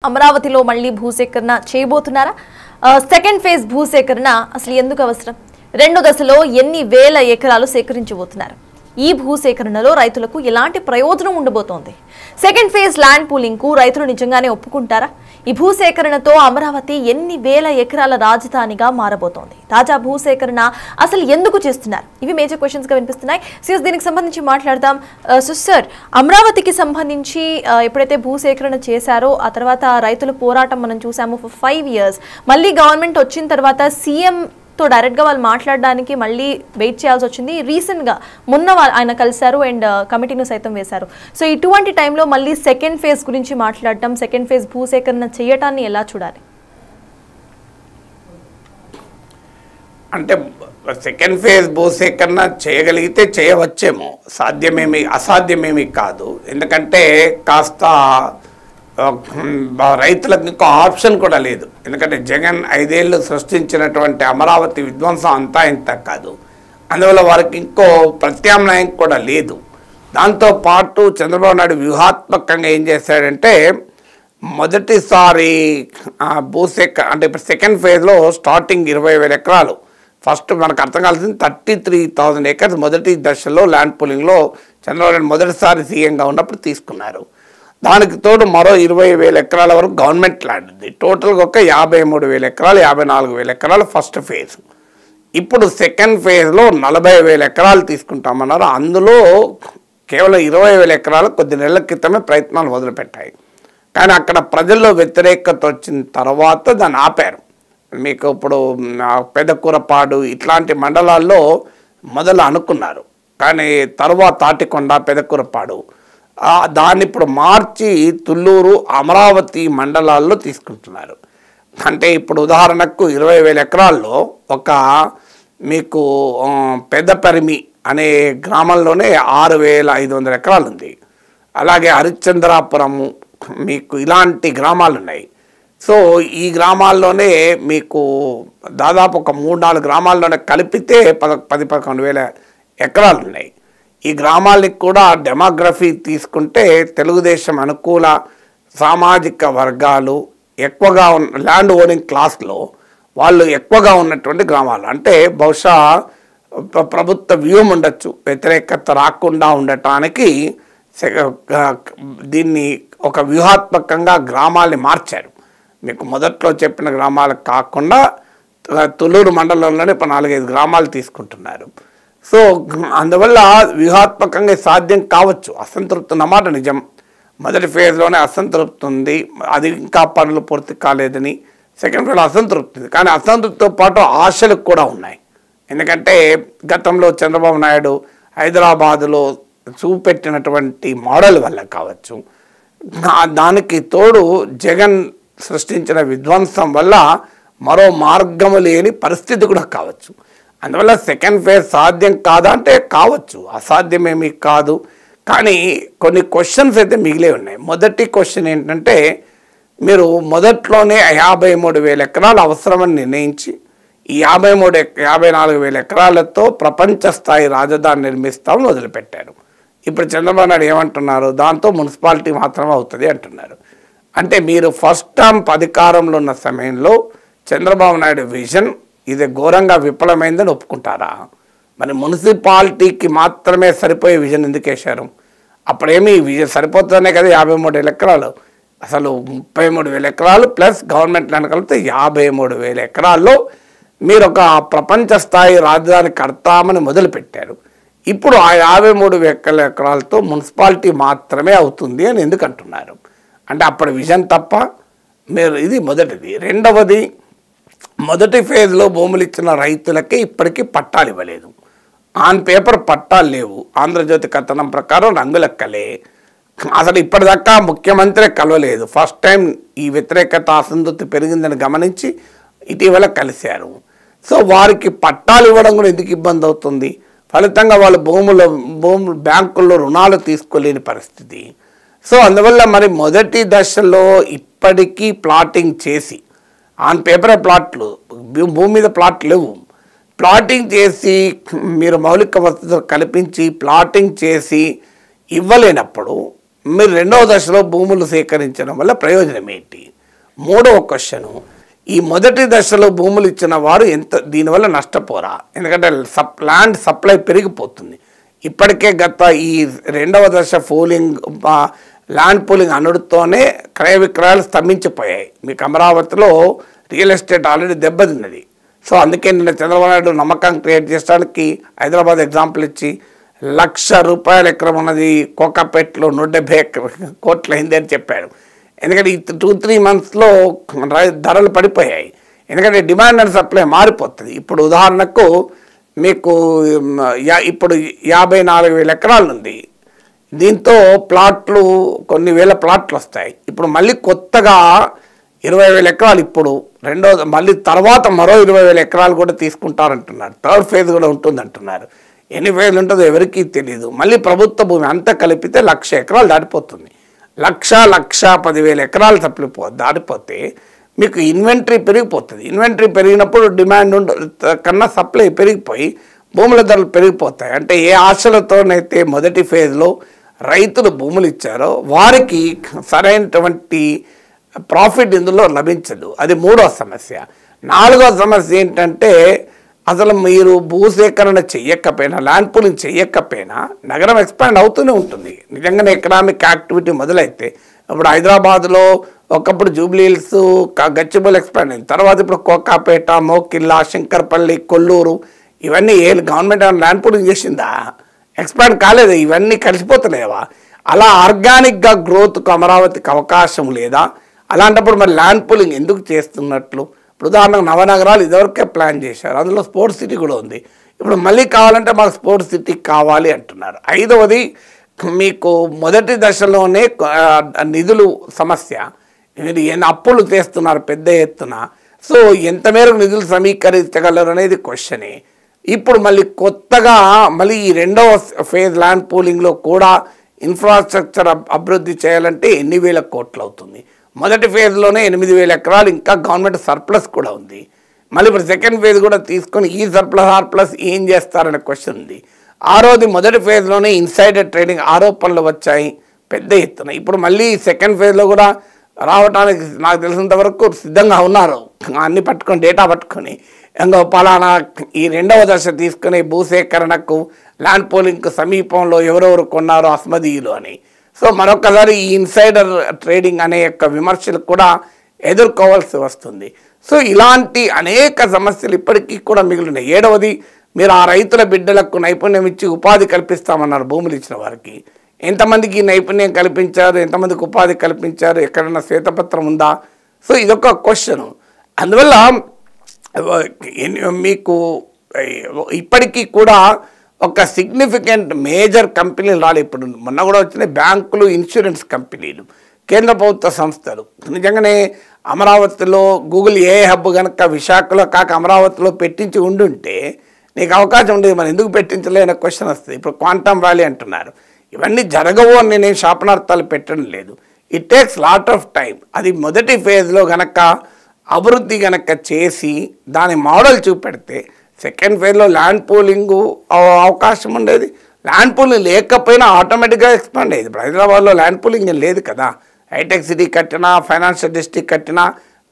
అమరావతిలో మళ్ళీ భూసేకరణ చేయబోతున్నారా? సెకండ్ ఫేజ్ భూసేకరణ అసలు ఎందుకు అవసరం? రెండు దశలో ఎన్ని వేల ఎకరాలు సేకరించబోతున్నారు? ఈ భూసేకరణలో రైతులకు ఎలాంటి ప్రయోజనం ఉండబోతోంది? సెకండ్ ఫేజ్ ల్యాండ్ పూలింగ్ కు రైతులు నిజంగానే ఒప్పుకుంటారా? ఈ భూసేకరణతో అమరావతి ఎన్ని వేల ఎకరాల రాజధానిగా మారబోతోంది? తాజా భూసేకరణ అసలు ఎందుకు చేస్తున్నారు? ఇవి మేజర్ క్వశ్చన్స్ గా వినిపిస్తున్నాయి. సిఎస్ దీనికి సంబంధించి మాట్లాడదాం. సార్, అమరావతికి సంబంధించి ఎప్పుడైతే భూసేకరణ చేశారో ఆ తర్వాత రైతుల పోరాటం మనం చూసాము ఫర్ 5 years. మళ్ళీ గవర్నమెంట్ వచ్చిన తర్వాత సీఎం తో డైరెక్ట్ గా వాళ్ళు మాట్లాడడానికి మళ్ళీ వెయిట్ చేయాల్సి వచ్చింది. రీసెంట్ గా మొన్న ఆయన కలిశారు అండ్ కమిటీను సైతం వేశారు. సో ఇటువంటి టైంలో మళ్ళీ సెకండ్ ఫేజ్ గురించి మాట్లాడటం, సెకండ్ ఫేజ్ భూసేకరణ చేయటాన్ని ఎలా చూడాలి? అంటే సెకండ్ ఫేజ్ భూసేకరణ చేయగలిగితే చేయవచ్చేమో, అసాధ్యమేమి కాదు. ఎందుకంటే కాస్త రైతులకు ఇంకో ఆప్షన్ కూడా లేదు. ఎందుకంటే జగన్ 5 ఏళ్ళు సృష్టించినటువంటి అమరావతి విధ్వంసం అంతా ఇంత కాదు. అందువల్ల వారికి ఇంకో ప్రత్యామ్నాయం కూడా లేదు. దాంతోపాటు చంద్రబాబు నాయుడు వ్యూహాత్మకంగా ఏం చేశాడంటే, మొదటిసారి అంటే ఇప్పుడు సెకండ్ ఫేజ్లో స్టార్టింగ్ 20,000 ఎకరాలు, ఫస్ట్ మనకు అర్థం కావాల్సింది 33,000 acres మొదటి దశలో ల్యాండ్ పూలింగ్లో చంద్రబాబు నాయుడు మొదటిసారి సీఎంగా ఉన్నప్పుడు తీసుకున్నారు. దానికి తోడు మరో 20,000 ఎకరాల వరకు గవర్నమెంట్ ల్యాండ్ ఉంది. టోటల్గా ఒక 53,000 ఎకరాలు, 54,000 ఎకరాలు ఫస్ట్ ఫేజ్. ఇప్పుడు సెకండ్ ఫేజ్లో 40,000 ఎకరాలు తీసుకుంటామన్నారు. అందులో కేవలం 20,000 ఎకరాలు కొద్ది నెలల క్రితమే ప్రయత్నాలు మొదలుపెట్టాయి. కానీ అక్కడ ప్రజల్లో వ్యతిరేకత వచ్చిన తర్వాత దాన్ని ఆపారు. మీకు ఇప్పుడు పెదకూరపాడు ఇట్లాంటి మండలాల్లో మొదలు అనుకున్నారు, కానీ తర్వాత తాటికొండ, పెదకూరపాడు దాన్ని ఇప్పుడు మార్చి తుళ్ళూరు, అమరావతి మండలాల్లో తీసుకుంటున్నారు. అంటే ఇప్పుడు ఉదాహరణకు 20,000 ఎకరాల్లో ఒక మీకు పెదపరిమి అనే గ్రామంలోనే 6,500 ఎకరాలు ఉంది. అలాగే హరిశ్చంద్రాపురము, మీకు ఇలాంటి గ్రామాలు ఉన్నాయి. సో ఈ గ్రామాల్లోనే మీకు దాదాపు ఒక 3-4 గ్రామాల్లోనే కలిపితే 10-11,000 ఎకరాలు ఉన్నాయి. ఈ గ్రామాలకి కూడా డెమోగ్రఫీ తీసుకుంటే తెలుగుదేశం అనుకూల సామాజిక వర్గాలు ఎక్కువగా ల్యాండ్ ఓనింగ్ క్లాస్లో వాళ్ళు ఎక్కువగా ఉన్నటువంటి గ్రామాలు. అంటే బహుశా ప్రభుత్వ వ్యూహం ఉండొచ్చు, వ్యతిరేకత రాకుండా ఉండటానికి దీన్ని ఒక వ్యూహాత్మకంగా గ్రామాల్ని మార్చారు. మీకు మొదట్లో చెప్పిన గ్రామాలకు కాకుండా తుళ్ళూరు మండలంలోనే 4-5 గ్రామాలు తీసుకుంటున్నారు. సో అందువల్ల వ్యూహాత్మకంగా సాధ్యం కావచ్చు. అసంతృప్తి అన్నమాట నిజం. మొదటి ఫేజ్లోనే అసంతృప్తి ఉంది, అది ఇంకా పనులు పూర్తి కాలేదని. సెకండ్ ఫేజ్లో అసంతృప్తి ఉంది, కానీ అసంతృప్తితో పాటు ఆశలు కూడా ఉన్నాయి. ఎందుకంటే గతంలో చంద్రబాబు నాయుడు హైదరాబాదులో చూపెట్టినటువంటి మోడల్ వల్ల కావచ్చు, దానికి తోడు జగన్ సృష్టించిన విధ్వంసం వల్ల మరో మార్గము లేని పరిస్థితి కూడా కావచ్చు. అందువల్ల సెకండ్ ఫేజ్ సాధ్యం కాదా అంటే కావచ్చు, అసాధ్యమేమీ కాదు. కానీ కొన్ని క్వశ్చన్స్ అయితే మిగిలే ఉన్నాయి. మొదటి క్వశ్చన్ ఏంటంటే, మీరు మొదట్లోనే 53,000 ఎకరాలు అవసరమని నిర్ణయించి ఈ 54,000 ఎకరాలతో ప్రపంచ స్థాయి రాజధాని నిర్మిస్తామని వదిలిపెట్టారు. ఇప్పుడు చంద్రబాబు నాయుడు ఏమంటున్నారు, దాంతో మున్సిపాలిటీ మాత్రమే అవుతుంది అంటున్నారు. అంటే మీరు ఫస్ట్ టర్మ్ అధికారంలో ఉన్న సమయంలో చంద్రబాబు నాయుడు విజన్ ఇది ఘోరంగా విఫలమైందని ఒప్పుకుంటారా? మరి మున్సిపాలిటీకి మాత్రమే సరిపోయే విజన్ ఎందుకు వేశారు? అప్పుడేమి విజన్ సరిపోతుందనే కదా 53,000 ఎకరాలు. అసలు 33,000 ఎకరాలు ప్లస్ గవర్నమెంట్ ల్యాండ్ కలిపితే 53,000 ఎకరాల్లో మీరు ఒక ప్రపంచ స్థాయి రాజధాని కడతామని మొదలుపెట్టారు. ఇప్పుడు ఆ 53,000 ఎకరాలతో మున్సిపాలిటీ మాత్రమే అవుతుంది అని ఎందుకు అంటున్నారు? అంటే అప్పుడు విజన్ తప్ప మీరు, ఇది మొదటిది. రెండవది, మొదటి ఫేజ్లో భూములు ఇచ్చిన రైతులకే ఇప్పటికీ పట్టాలు ఇవ్వలేదు. ఆన్ పేపర్ పట్టాలు లేవు. ఆంధ్రజ్యోతి కథనం ప్రకారం రంగులెక్కలే. అసలు ఇప్పటిదాకా ముఖ్యమంత్రి కలవలేదు. ఫస్ట్ టైం ఈ వ్యతిరేకత అసంతృప్తి పెరిగిందని గమనించి ఇటీవల కలిశారు. సో వారికి పట్టాలు ఇవ్వడం కూడా ఎందుకు ఇబ్బంది అవుతుంది? ఫలితంగా వాళ్ళు భూములు బ్యాంకుల్లో రుణాలు తీసుకోలేని పరిస్థితి. సో అందువల్ల మరి మొదటి దశలో ఇప్పటికీ ప్లాటింగ్ చేసి, ఆన్ పేపరే ప్లాట్లు, భూమి మీద ప్లాట్లు లేవు, ప్లాటింగ్ చేసి మీరు మౌలిక వసతులు కల్పించి ప్లాటింగ్ చేసి ఇవ్వలేనప్పుడు మీరు రెండవ దశలో భూములు సేకరించడం వల్ల ప్రయోజనం ఏంటి? మూడవ క్వశ్చను, ఈ మొదటి దశలో భూములు ఇచ్చిన వారు దీనివల్ల నష్టపోరా? ఎందుకంటే ల్యాండ్ సప్లై పెరిగిపోతుంది. ఇప్పటికే గత ఈ రెండవ దశ ల్యాండ్ పూలింగ్ అనుడితోనే క్రయ విక్రయాలు స్తంభించిపోయాయి. మీకు అమరావతిలో రియల్ ఎస్టేట్ ఆల్రెడీ దెబ్బతిన్నది. సో అందుకే నిన్న చంద్రబాబు నాయుడు నమ్మకం క్రియేట్ చేయడానికి హైదరాబాద్ ఎగ్జాంపుల్ ఇచ్చి ₹1,00,000 ఎకరం ఉన్నది కోకాపేటలో 170 కోట్లు అయింది అని చెప్పాడు. ఎందుకంటే ఈ 2-3 మంత్స్లో ధరలు పడిపోయాయి. ఎందుకంటే డిమాండ్ అండ్ సప్లై మారిపోతుంది. ఇప్పుడు ఉదాహరణకు మీకు ఇప్పుడు 54,000 ఎకరాలు ఉంది. దీంతో ప్లాట్లు కొన్ని వేల ప్లాట్లు వస్తాయి. ఇప్పుడు మళ్ళీ కొత్తగా 20,000 ఎకరాలు ఇప్పుడు మళ్ళీ తర్వాత మరో 20,000 ఎకరాలు కూడా తీసుకుంటారంటున్నారు. థర్డ్ ఫేజ్ కూడా ఉంటుందంటున్నారు. ఎన్ని ఫేజ్లు ఉంటుందో ఎవరికీ తెలియదు. మళ్ళీ ప్రభుత్వ భూమి అంతా కలిపితే 1,00,000 ఎకరాలు దాటిపోతుంది. 1,10,000 ఎకరాలు దాటిపోతే మీకు ఇన్వెంటరీ పెరిగిపోతుంది. ఇన్వెంటరీ పెరిగినప్పుడు డిమాండ్ కన్నా సప్లై పెరిగిపోయి భూముల ధరలు పెరిగిపోతాయి. అంటే ఏ ఆశలతోనైతే మొదటి ఫేజ్లో రైతులు భూములు ఇచ్చారో వారికి సరైనటువంటి ప్రాఫిట్ ఇందులో లభించదు. అది మూడవ సమస్య. నాలుగవ సమస్య ఏంటంటే అసలు మీరు భూసేకరణ చెయ్యకపోయినా, ల్యాండ్ పూలింగ్ చెయ్యకపోయినా నగరం ఎక్స్పాండ్ అవుతూనే ఉంటుంది. నిజంగానే ఎకనామిక్ యాక్టివిటీ మొదలైతే ఇప్పుడు హైదరాబాద్లో ఒకప్పుడు జూబ్లీ హిల్స్, గచ్చిబౌలి ఎక్స్పాండ్ అయింది. తర్వాత ఇప్పుడు కోకాపేట, మోకిల్లా, శంకర్పల్లి, కొల్లూరు ఇవన్నీ గవర్నమెంట్ ఏమైనా ల్యాండ్ పూలింగ్ చేసిందా? ఎక్స్పాండ్ కాలేదు. ఇవన్నీ కలిసిపోతలేవా? అలా ఆర్గానిక్గా గ్రోత్కు అమరావతికి అవకాశం లేదా? అలాంటప్పుడు మరి ల్యాండ్ పూలింగ్ ఎందుకు చేస్తున్నట్లు? ఇప్పుడు ఉదాహరణకు నవనగరాలు ఇదివరకే ప్లాన్ చేశారు. అందులో స్పోర్ట్స్ సిటీ కూడా ఉంది. ఇప్పుడు మళ్ళీ కావాలంటే మాకు స్పోర్ట్స్ సిటీ కావాలి అంటున్నారు. ఐదవది, మీకు మొదటి దశలోనే నిధులు సమస్య. మీరు అప్పులు చేస్తున్నారు పెద్ద ఎత్తున. సో ఎంత మేరకు నిధులు సమీకరించగలరు అనేది క్వశ్చనే. ఇప్పుడు మళ్ళీ కొత్తగా మళ్ళీ ఈ రెండవ ఫేజ్ ల్యాండ్ పూలింగ్లో కూడా ఇన్ఫ్రాస్ట్రక్చర్ అభివృద్ధి చేయాలంటే ఎన్ని వేల కోట్లు అవుతుంది? మొదటి ఫేజ్లోనే 8,000 ఎకరాలు ఇంకా గవర్నమెంట్ సర్ప్లస్ కూడా ఉంది. మళ్ళీ ఇప్పుడు సెకండ్ ఫేజ్ కూడా తీసుకొని ఈ సర్ప్లస్ ఏం చేస్తారనే క్వశ్చన్ ఉంది. ఆరోది మొదటి ఫేజ్లోనే ఇన్సైడర్ ట్రేడింగ్ ఆరోపణలు వచ్చాయి పెద్ద ఎత్తున. ఇప్పుడు మళ్ళీ సెకండ్ ఫేజ్లో కూడా రావడానికి నాకు తెలిసినంత వరకు సిద్ధంగా ఉన్నారు. అన్ని పట్టుకొని డేటా పట్టుకొని ఇంకా పలానా ఈ రెండవ దశ తీసుకునే భూసేకరణకు ల్యాండ్ పోలింగ్కు సమీపంలో ఎవరెవరు కొన్నారో అస్మదీయులు అని. సో మరొకసారి ఈ ఇన్సైడర్ ట్రేడింగ్ అనే యొక్క విమర్శలు కూడా ఎదుర్కోవాల్సి వస్తుంది. సో ఇలాంటి అనేక సమస్యలు ఇప్పటికీ కూడా మిగిలినాయి. ఏడవది, మీరు ఆ రైతుల బిడ్డలకు నైపుణ్యం ఇచ్చి ఉపాధి కల్పిస్తామన్నారు భూములు ఇచ్చిన వారికి. ఎంతమందికి నైపుణ్యం కల్పించారు? ఎంతమందికి ఉపాధి కల్పించారు? ఎక్కడన్నా శ్వేతపత్రం ఉందా? సో ఇదొక క్వశ్చన్. అందువల్ల మీకు ఇప్పటికీ కూడా ఒక సిగ్నిఫికెంట్ మేజర్ కంపెనీలు రాలేదు. ఇప్పుడు మొన్న కూడా వచ్చినాయి బ్యాంకులు, ఇన్సూరెన్స్ కంపెనీలు, కేంద్ర ప్రభుత్వ సంస్థలు. నిజంగానే అమరావతిలో గూగుల్ ఏ హబ్ కనుక విశాఖలో కాక అమరావతిలో పెట్టించి ఉండుంటే నీకు అవకాశం ఉండేది. మరి ఎందుకు పెట్టించలే అనే క్వశ్చన్ వస్తుంది. ఇప్పుడు క్వాంటమ్ వ్యాలీ అంటున్నారు. ఇవన్నీ జరగవు అని నేను శాపనార్థాలు పెట్టడం లేదు. It takes lot of time. అది మొదటి ఫేజ్లో కనుక అభివృద్ధి కనుక చేసి దాని మోడల్ చూపెడితే సెకండ్ ఫేజ్లో ల్యాండ్ పూలింగ్ అవకాశం ఉండేది. ల్యాండ్ పూలింగ్ లేకపోయినా ఆటోమేటిక్గా ఎక్స్పాండ్ అయ్యేది. ఇప్పుడు హైదరాబాద్లో ల్యాండ్ పూలింగ్ లేదు కదా. హైటెక్ సిటీ కట్టినా, ఫైనాన్షియల్ డిస్ట్రిక్ట్ కట్టినా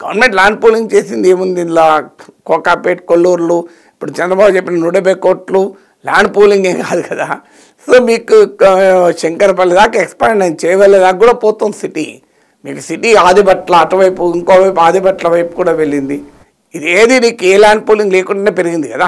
గవర్నమెంట్ ల్యాండ్ పూలింగ్ చేసింది ఏముంది? ఇలా కోకాపేట్, కొల్లూరులు, ఇప్పుడు చంద్రబాబు చెప్పిన 170 కోట్లు ల్యాండ్ పూలింగ్ ఏం కాదు కదా. సో మీకు శంకరపల్లి దాకా ఎక్స్పాండ్ అయింది, చేవెళ్ళ దాకా కూడా పోతుంది సిటీ. మీకు సిటీ ఆదిబట్ల అటువైపు, ఇంకోవైపు ఆదిబట్ల వైపు కూడా వెళ్ళింది. ఇది ఏది నీకు ఏ ల్యాండ్ పూలింగ్ లేకుండానే పెరిగింది కదా.